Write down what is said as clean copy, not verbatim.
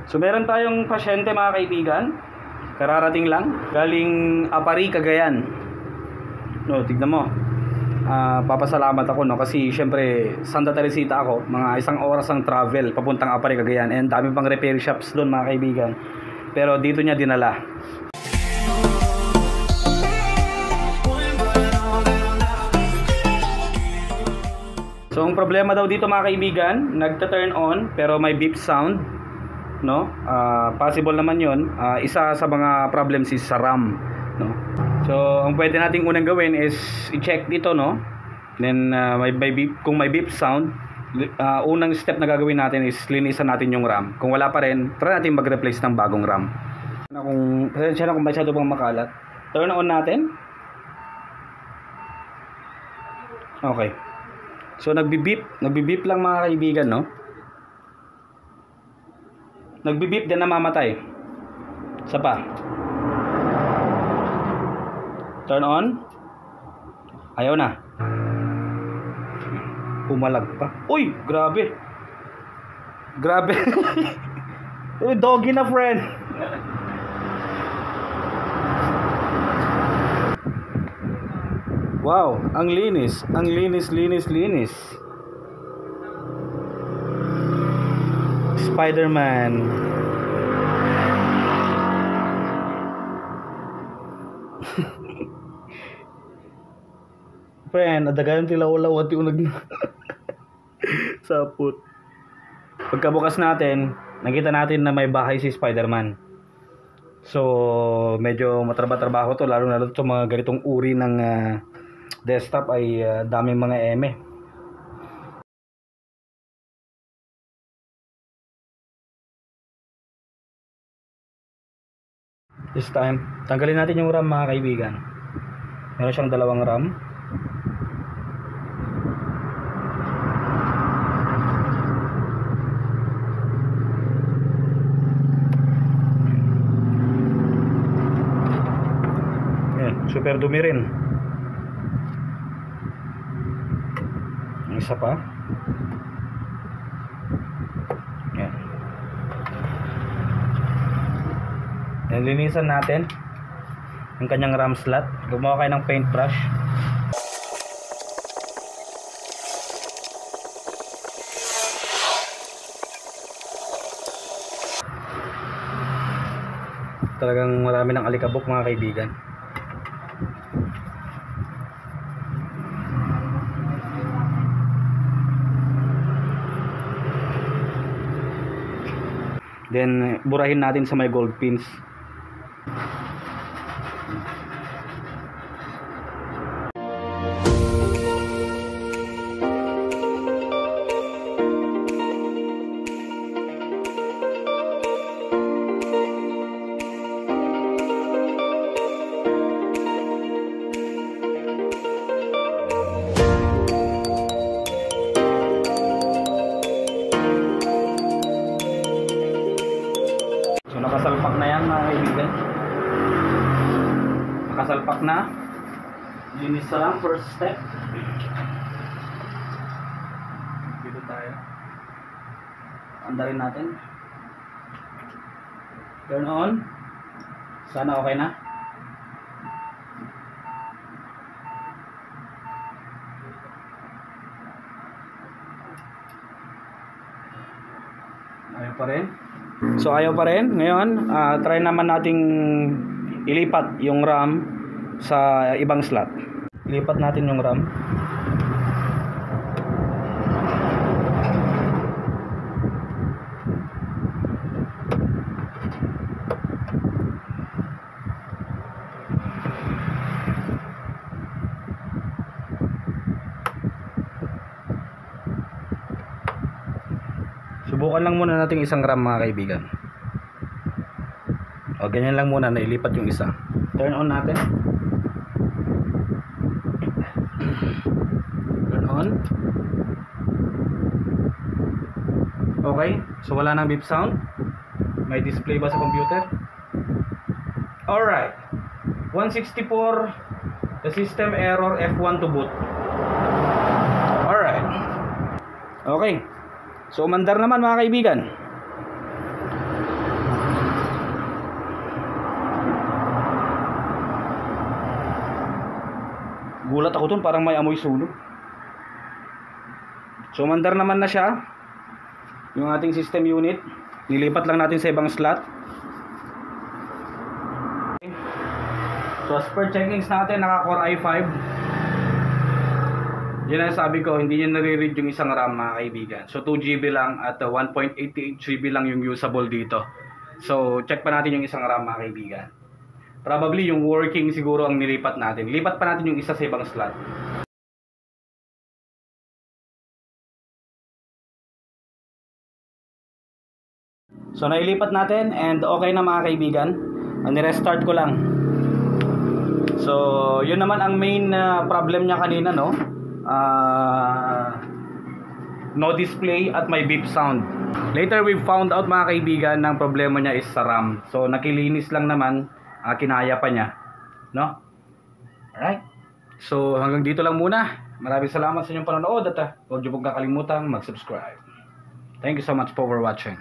So meron tayong pasyente mga kaibigan. Kararating lang. Galing Apari, Cagayan. No, tignan mo. Papasalamat ako no kasi syempre Santa Teresita ako, mga 1 oras ang travel papuntang Apari, Cagayan, and dami pang repair shops doon mga kaibigan, pero dito niya dinala. So ang problema daw dito mga kaibigan, nagta-turn on pero may beep sound, no? Possible naman 'yon. Isa sa mga problems is sa RAM, no? So, ang pwede nating unang gawin is i-check dito, no? Then, may beep, kung may beep sound, unang step na gagawin natin is linisan natin yung RAM. Kung wala pa rin, try natin mag-replace ng bagong RAM. Pasensya na kung masyado pang makalat. Turn on natin. Okay. So, nagbi-beep lang mga kaibigan, no? Nagbi-beep din namamatay. Isa pa. Turn on. Ayaw na. Pumalag pa. Uy, grabe. Grabe. Doggy na, friend. Wow, ang linis. Ang linis. Spider-Man. Friend, adagayon tilaw-law at yung sapot. Pagkabukas natin, nakita natin na may bahay si Spider-Man. So, medyo matrabaho to, lalo na sa mga ganitong uri ng desktop ay daming mga eme. This time, tanggalin natin yung RAM mga kaibigan. Meron siyang 2 RAM. Super dumi rin. Isa pa. Yan. Yan, linisan natin yung kanyang RAM slot. Gumawa kayo ng paintbrush. Talagang marami ng alikabok mga kaibigan. Then burahin natin sa may gold pins. Nakasalpak na yan mga kaibigan. Nakasalpak na. Linis na lang, first step. Dito tayo. Andarin natin. Turn on. Sana okay na. Ayaw pa rin. So ayaw pa rin. Ngayon, try naman nating ilipat yung RAM sa ibang slot. Ilipat natin yung RAM. Subukan lang muna natin isang RAM mga kaibigan. O ganyan lang muna, nailipat yung isa. Turn on natin. Turn on. Okay, so wala nang beep sound. May display ba sa computer? Alright, 164. The system error, F1 to boot. Alright. Okay, so umandar naman mga kaibigan. Nagulat ako dun, parang may amoy sunog. So mandar naman na siya yung ating system unit. Nilipat lang natin sa ibang slot. So as per checkings natin, naka Core i5. Yan ang sabi ko, hindi niya nare-read yung isang RAM mga kaibigan. So 2GB lang at 1.88GB lang yung usable dito. So check pa natin yung isang RAM mga kaibigan. Probably yung working siguro ang nilipat natin. Lipat pa natin yung isa sa ibang slot. So nailipat natin and okay na mga kaibigan. Ni-restart ko lang. So yun naman ang main problem niya kanina, no? No display at may beep sound. Later we found out mga kaibigan ng problema niya is sa RAM. So nakilinis lang naman, kinaya pa niya, no? Alright. So hanggang dito lang muna. Maraming salamat sa inyong panonood at huwag niyo pong kakalimutan mag-subscribe. Thank you so much for watching.